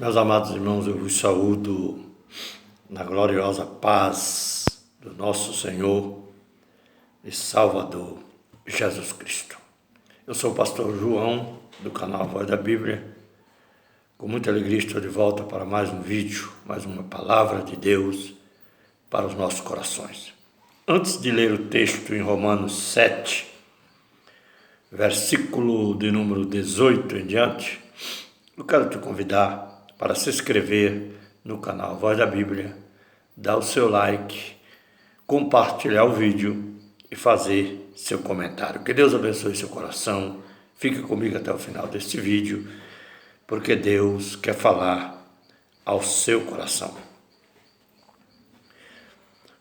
Meus amados irmãos, eu vos saúdo na gloriosa paz do nosso Senhor e Salvador Jesus Cristo. Eu sou o pastor João, do canal Voz da Bíblia. Com muita alegria estou de volta para mais um vídeo, mais uma palavra de Deus para os nossos corações. Antes de ler o texto em Romanos 7, versículo de número 18 em diante, eu quero te convidar para se inscrever no canal Voz da Bíblia, dar o seu like, compartilhar o vídeo e fazer seu comentário. Que Deus abençoe seu coração. Fique comigo até o final deste vídeo, porque Deus quer falar ao seu coração.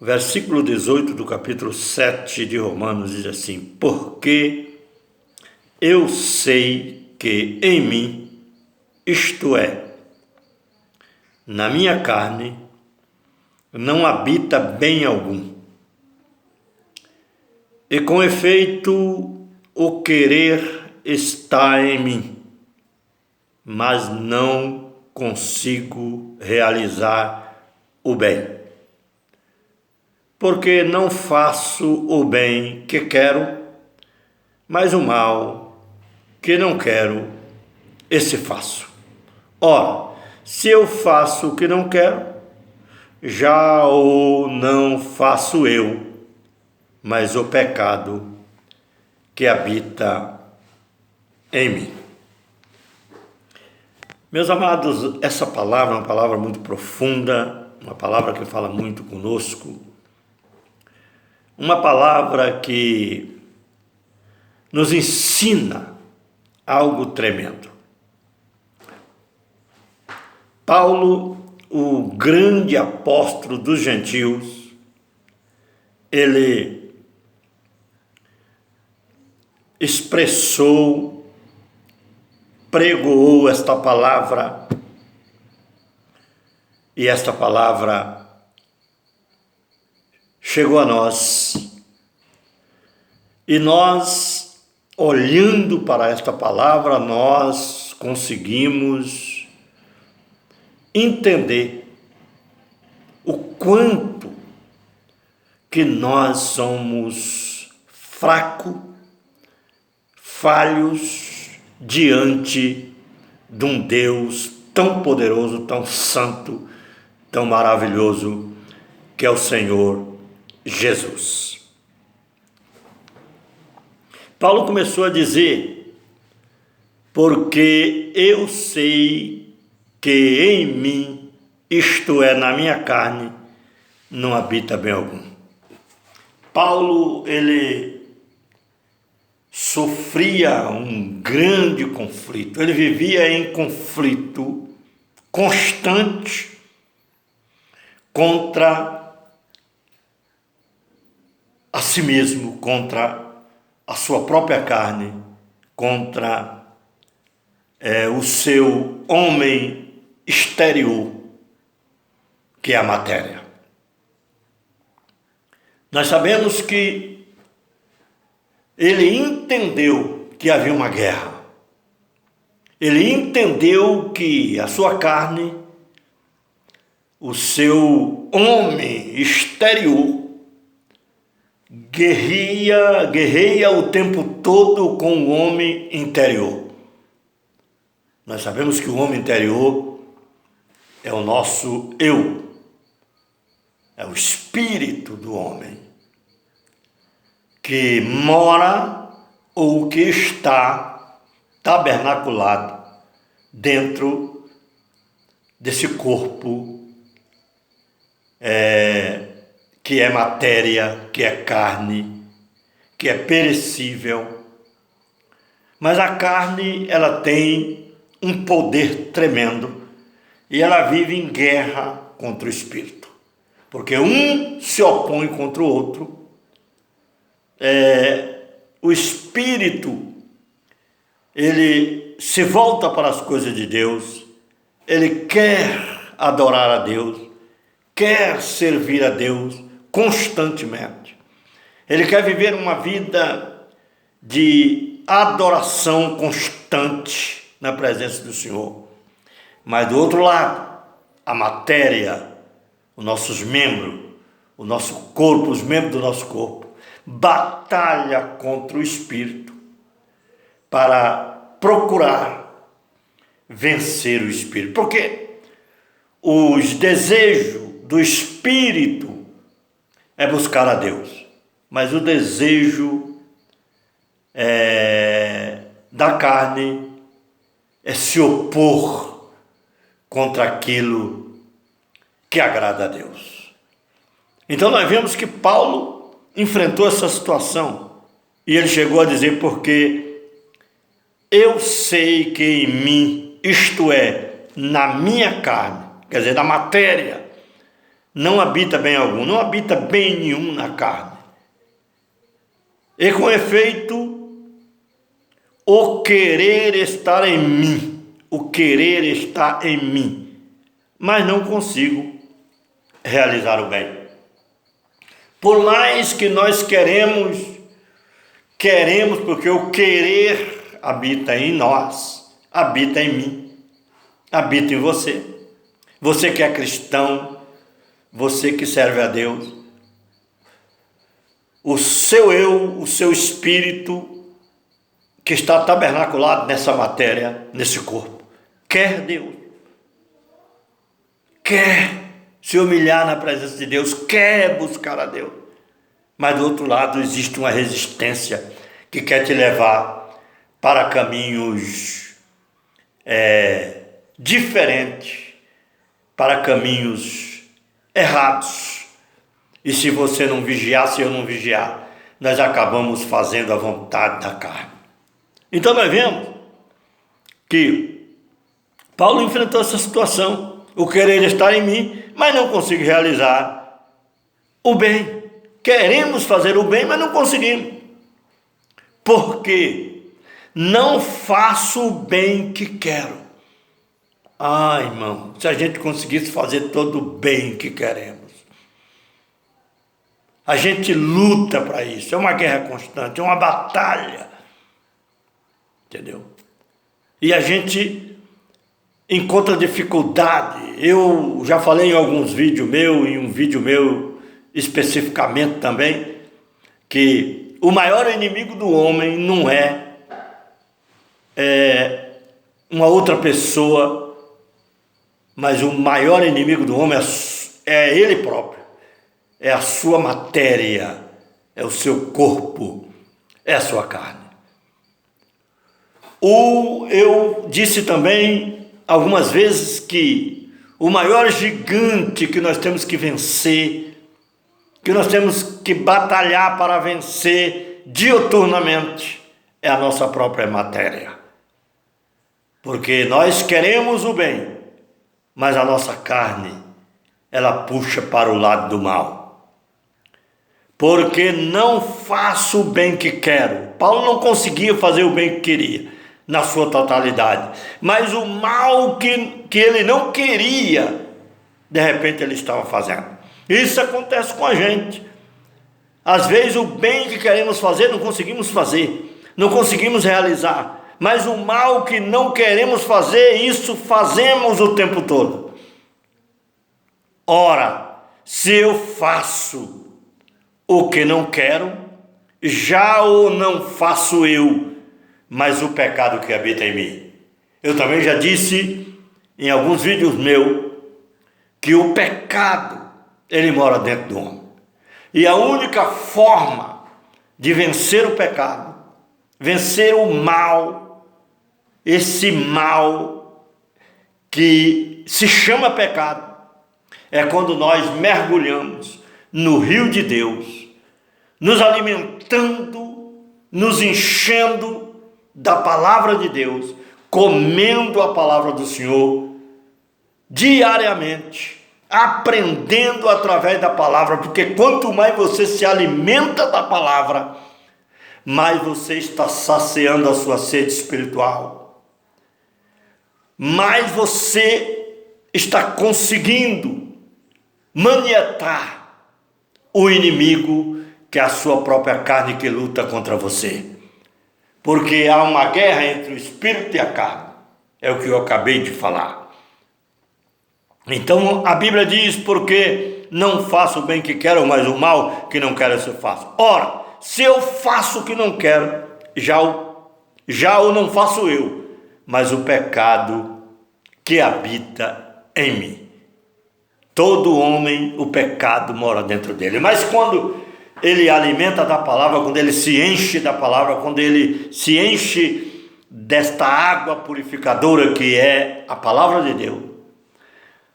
O versículo 18 do capítulo 7 de Romanos diz assim: porque eu sei que em mim, isto é, na minha carne, não habita bem algum. E com efeito, o querer está em mim, mas não consigo realizar o bem. Porque não faço o bem que quero, mas o mal que não quero, esse faço. Ora, se eu faço o que não quero, já o não faço eu, mas o pecado que habita em mim. Meus amados, essa palavra é uma palavra muito profunda, uma palavra que fala muito conosco, uma palavra que nos ensina algo tremendo. Paulo, o grande apóstolo dos gentios, ele expressou, pregou esta palavra, e esta palavra chegou a nós, e nós, olhando para esta palavra, nós conseguimos entender o quanto que nós somos fracos, falhos diante de um Deus tão poderoso, tão santo, tão maravilhoso, que é o Senhor Jesus. Paulo começou a dizer: porque eu sei que em mim, isto é, na minha carne, não habita bem algum. Paulo, ele sofria um grande conflito, ele vivia em conflito constante contra a si mesmo, contra a sua própria carne, contra o seu homem exterior, que é a matéria. Nós sabemos que ele entendeu que havia uma guerra. Ele entendeu que a sua carne, o seu homem exterior, guerreia o tempo todo com o homem interior. Nós sabemos que o homem interior é o nosso eu, é o espírito do homem, que mora ou que está tabernaculado dentro desse corpo que é matéria, que é carne, que é perecível. Mas a carne, ela tem um poder tremendo e ela vive em guerra contra o espírito, porque um se opõe contra o outro. O espírito, ele se volta para as coisas de Deus, ele quer adorar a Deus, quer servir a Deus constantemente. Ele quer viver uma vida de adoração constante na presença do Senhor. Mas do outro lado, a matéria, os nossos membros, o nosso corpo, os membros do nosso corpo, batalha contra o espírito para procurar vencer o espírito. Porque os desejos do espírito é buscar a Deus, mas o desejo da carne é se opor contra aquilo que agrada a Deus. Então nós vemos que Paulo enfrentou essa situação e ele chegou a dizer: porque eu sei que em mim, isto é, na minha carne, quer dizer, na matéria, não habita bem algum, não habita bem nenhum na carne. E com efeito, o querer está em mim, o querer está em mim, mas não consigo realizar o bem. Por mais que nós queremos porque o querer habita em nós, habita em mim, habita em você. Você que é cristão, você que serve a Deus, o seu eu, o seu espírito que está tabernaculado nessa matéria, nesse corpo, quer Deus, quer se humilhar na presença de Deus, quer buscar a Deus. Mas do outro lado existe uma resistência que quer te levar para caminhos diferentes, para caminhos errados. E se você não vigiar, se eu não vigiar, nós acabamos fazendo a vontade da carne. Então nós vemos que Paulo enfrentou essa situação, o querer estar em mim, mas não consigo realizar o bem. Queremos fazer o bem, mas não conseguimos. Porque não faço o bem que quero. Ah, irmão, se a gente conseguisse fazer todo o bem que queremos. A gente luta para isso, é uma guerra constante, é uma batalha. Entendeu? E a gente encontra dificuldade. Eu já falei em alguns vídeos meus, em um vídeo meu especificamente também, que o maior inimigo do homem não é uma outra pessoa, mas o maior inimigo do homem é ele próprio, é a sua matéria, é o seu corpo, é a sua carne. Eu disse também algumas vezes que o maior gigante que nós temos que vencer, que nós temos que batalhar para vencer diuturnamente, é a nossa própria matéria. Porque nós queremos o bem, mas a nossa carne, ela puxa para o lado do mal. Porque não faço o bem que quero. Paulo não conseguia fazer o bem que queria, na sua totalidade. Mas o mal que ele não queria, de repente ele estava fazendo. Isso acontece com a gente. Às vezes o bem que queremos fazer não conseguimos fazer, não conseguimos realizar, mas o mal que não queremos fazer, isso fazemos o tempo todo. Ora, se eu faço o que não quero, já o não faço eu, mas o pecado que habita em mim. Eu também já disse em alguns vídeos meus que o pecado, ele mora dentro do homem. E a única forma de vencer o pecado, vencer o mal, esse mal que se chama pecado, é quando nós mergulhamos no rio de Deus, nos alimentando, nos enchendo da palavra de Deus, comendo a palavra do Senhor diariamente, aprendendo através da palavra, porque quanto mais você se alimenta da palavra, mais você está saciando a sua sede espiritual, mais você está conseguindo manietar o inimigo, que é a sua própria carne que luta contra você. Porque há uma guerra entre o espírito e a carne, é o que eu acabei de falar. Então a Bíblia diz: porque não faço o bem que quero, mas o mal que não quero eu faço. Ora, se eu faço o que não quero, já o não faço eu, mas o pecado que habita em mim. Todo homem, o pecado mora dentro dele. Mas quando ele alimenta da palavra, quando ele se enche da palavra, quando ele se enche desta água purificadora que é a palavra de Deus,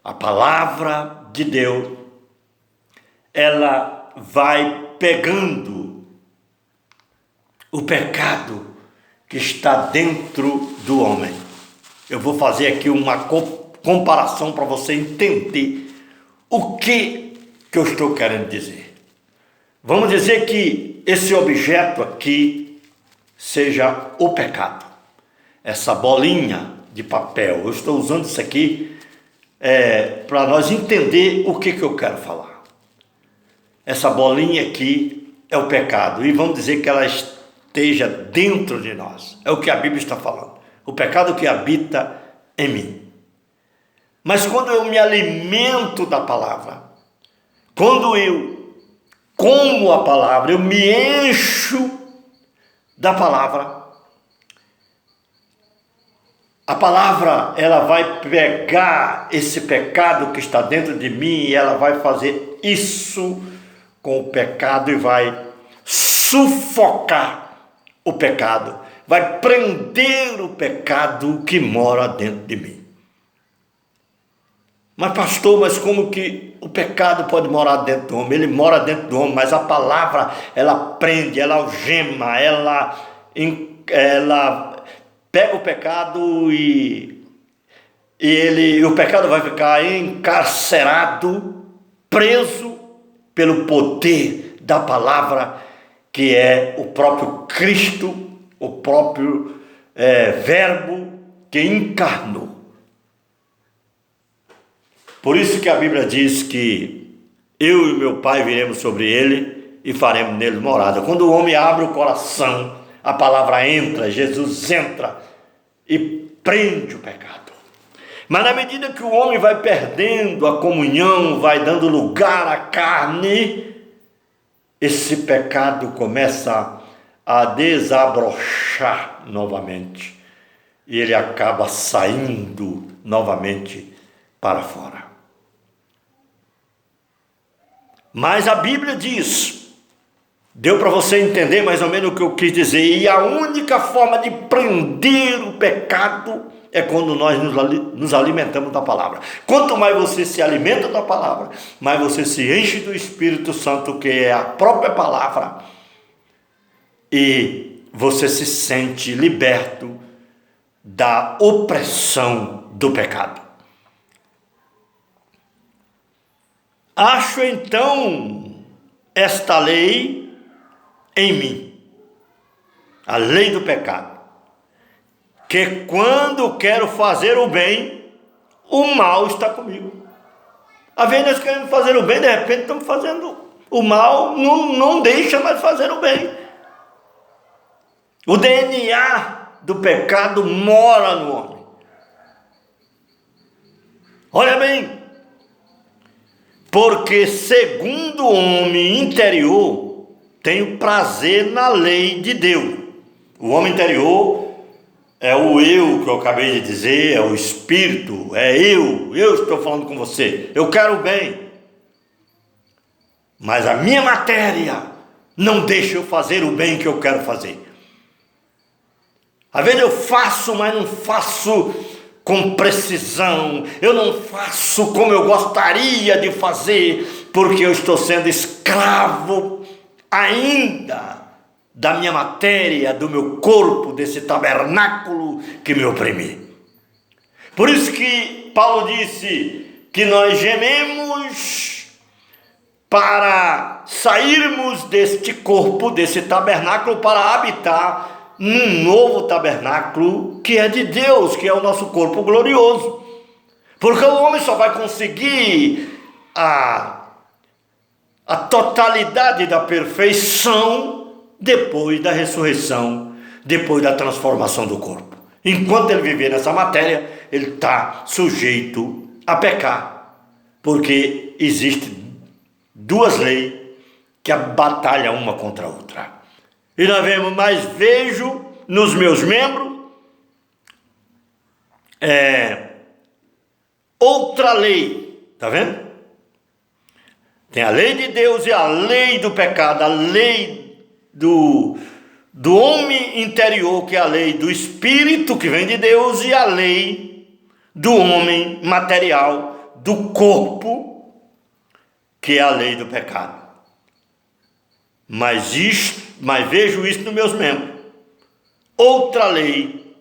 a palavra de Deus, ela vai pegando o pecado que está dentro do homem. Eu vou fazer aqui uma comparação para você entender o que eu estou querendo dizer. Vamos dizer que esse objeto aqui seja o pecado. Essa bolinha de papel, eu estou usando isso aqui para nós entender o que eu quero falar. Essa bolinha aqui é o pecado, e vamos dizer que ela esteja dentro de nós. É o que a Bíblia está falando. O pecado que habita em mim. Mas quando eu me alimento da palavra, quando eu como a palavra, eu me encho da palavra, a palavra, ela vai pegar esse pecado que está dentro de mim e ela vai fazer isso com o pecado e vai sufocar o pecado, vai prender o pecado que mora dentro de mim. Mas pastor, mas como que o pecado pode morar dentro do homem? Ele mora dentro do homem, mas a palavra, ela prende, ela algema, ela pega o pecado e o pecado vai ficar encarcerado, preso pelo poder da palavra, que é o próprio Cristo, o próprio Verbo que encarnou. Por isso que a Bíblia diz que eu e meu Pai viremos sobre ele e faremos nele morada. Quando o homem abre o coração, a palavra entra, Jesus entra e prende o pecado. Mas na medida que o homem vai perdendo a comunhão, vai dando lugar à carne, esse pecado começa a desabrochar novamente e ele acaba saindo novamente para fora. Mas a Bíblia diz, deu para você entender mais ou menos o que eu quis dizer, e a única forma de prender o pecado é quando nós nos alimentamos da palavra. Quanto mais você se alimenta da palavra, mais você se enche do Espírito Santo, que é a própria palavra, e você se sente liberto da opressão do pecado. Acho então esta lei em mim, a lei do pecado, que quando quero fazer o bem, o mal está comigo. Às vezes nós queremos fazer o bem, de repente estamos fazendo o mal, não deixa mais fazer o bem. O DNA do pecado mora no homem. Olha bem, porque segundo o homem interior, tem o prazer na lei de Deus. O homem interior é o eu que eu acabei de dizer, é o espírito, é eu estou falando com você, eu quero o bem. Mas a minha matéria não deixa eu fazer o bem que eu quero fazer. Às vezes eu faço, mas não faço com precisão, eu não faço como eu gostaria de fazer, porque eu estou sendo escravo ainda da minha matéria, do meu corpo, desse tabernáculo que me oprime. Por isso que Paulo disse que nós gememos para sairmos deste corpo, desse tabernáculo, para habitar num novo tabernáculo que é de Deus, que é o nosso corpo glorioso. Porque o homem só vai conseguir a totalidade da perfeição depois da ressurreição, depois da transformação do corpo. Enquanto ele viver nessa matéria, ele está sujeito a pecar. porque existem duas leis que batalham uma contra a outra. E nós vemos, mas vejo nos meus membros outra lei, está vendo? Tem a lei de Deus e a lei do pecado, a lei do homem interior, que é a lei do espírito que vem de Deus, e a lei do homem material, do corpo, que é a lei do pecado. Mas vejo isso nos meus membros. Outra lei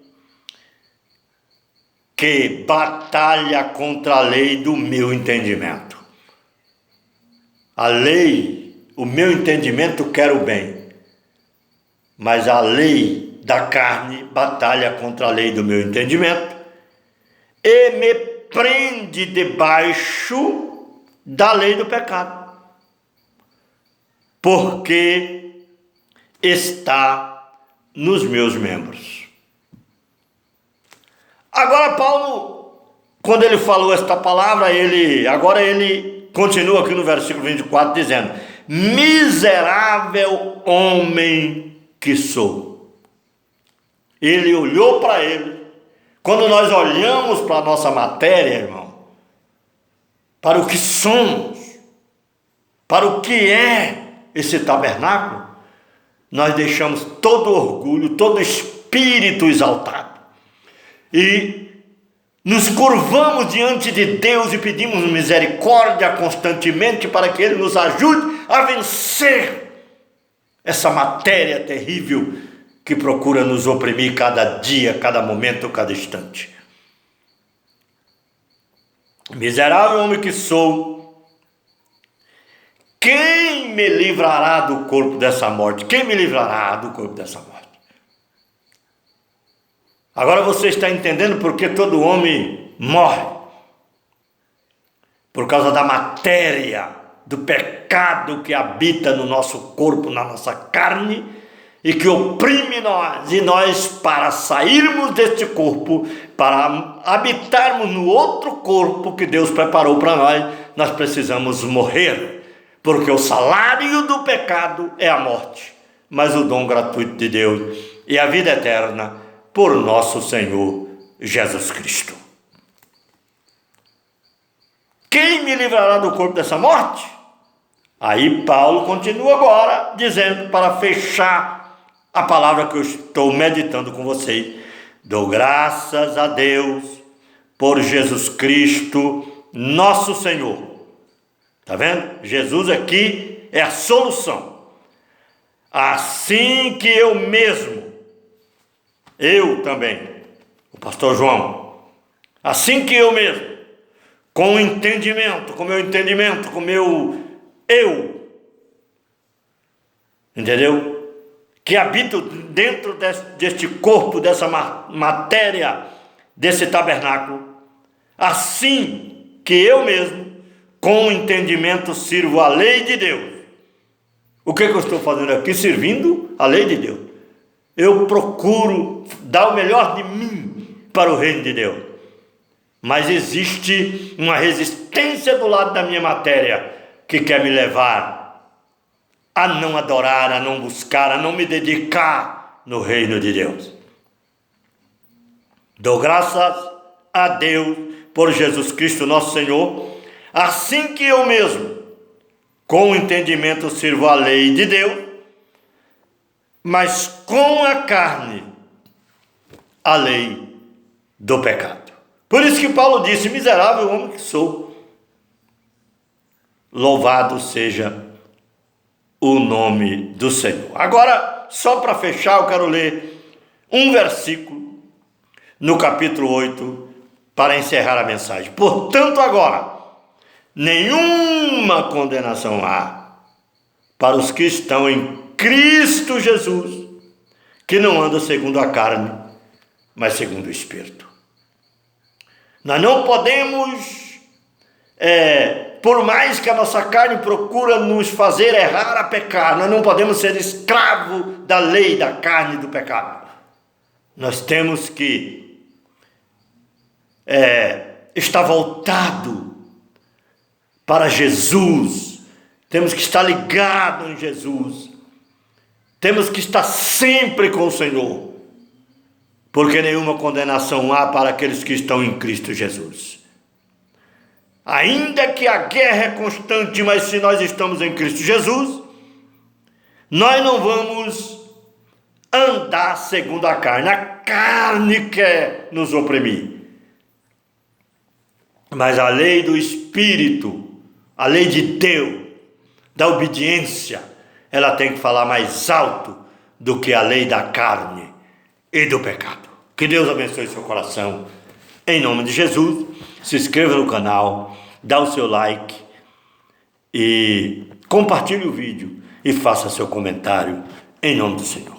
que batalha contra a lei do meu entendimento. A lei, o meu entendimento quer o bem, mas a lei da carne batalha contra a lei do meu entendimento e me prende debaixo da lei do pecado, porque está nos meus membros. Agora Paulo, quando ele falou esta palavra, ele continua aqui no versículo 24 dizendo: miserável homem que sou. Ele olhou para ele. Quando nós olhamos para a nossa matéria, irmão, para o que somos, para o que é esse tabernáculo, nós deixamos todo orgulho, todo espírito exaltado e nos curvamos diante de Deus e pedimos misericórdia constantemente para que Ele nos ajude a vencer essa matéria terrível que procura nos oprimir cada dia, cada momento, cada instante. Miserável homem que sou, quem me livrará do corpo dessa morte? Quem me livrará do corpo dessa morte? Agora você está entendendo por que todo homem morre. Por causa da matéria, do pecado que habita no nosso corpo, na nossa carne, e que oprime nós. E nós, para sairmos deste corpo, para habitarmos no outro corpo que Deus preparou para nós, nós precisamos morrer. Porque o salário do pecado é a morte, mas o dom gratuito de Deus é a vida eterna por nosso Senhor Jesus Cristo. Quem me livrará do corpo dessa morte? Aí Paulo continua agora dizendo, para fechar a palavra que eu estou meditando com vocês: dou graças a Deus por Jesus Cristo, nosso Senhor. Está vendo? Jesus aqui é a solução. Assim que eu também, o pastor João, assim que eu mesmo, com o entendimento, com o meu entendimento, com o meu eu, entendeu? Que habito dentro deste corpo, dessa matéria, desse tabernáculo, assim que eu mesmo, com o entendimento, sirvo a lei de Deus. O que eu estou fazendo aqui? Servindo a lei de Deus. Eu procuro dar o melhor de mim para o reino de Deus. Mas existe uma resistência do lado da minha matéria que quer me levar a não adorar, a não buscar, a não me dedicar no reino de Deus. Dou graças a Deus por Jesus Cristo nosso Senhor, assim que eu mesmo, com o entendimento, sirvo a lei de Deus, mas com a carne, a lei do pecado. Por isso que Paulo disse: miserável homem que sou. Louvado seja o nome do Senhor. Agora, só para fechar, eu quero ler um versículo no capítulo 8 para encerrar a mensagem. Portanto, agora, nenhuma condenação há para os que estão em Cristo Jesus, que não anda segundo a carne, mas segundo o Espírito. Nós não podemos, por mais que a nossa carne procura nos fazer errar a pecar, nós não podemos ser escravo da lei da carne e do pecado. Nós temos que estar voltado para Jesus, temos que estar ligados em Jesus, temos que estar sempre com o Senhor, porque nenhuma condenação há para aqueles que estão em Cristo Jesus. Ainda que a guerra é constante, mas se nós estamos em Cristo Jesus, nós não vamos andar segundo a carne. A carne quer nos oprimir, mas a lei do Espírito, a lei de Deus, da obediência, ela tem que falar mais alto do que a lei da carne e do pecado. Que Deus abençoe seu coração. Em nome de Jesus, se inscreva no canal, dá o seu like e compartilhe o vídeo e faça seu comentário em nome do Senhor.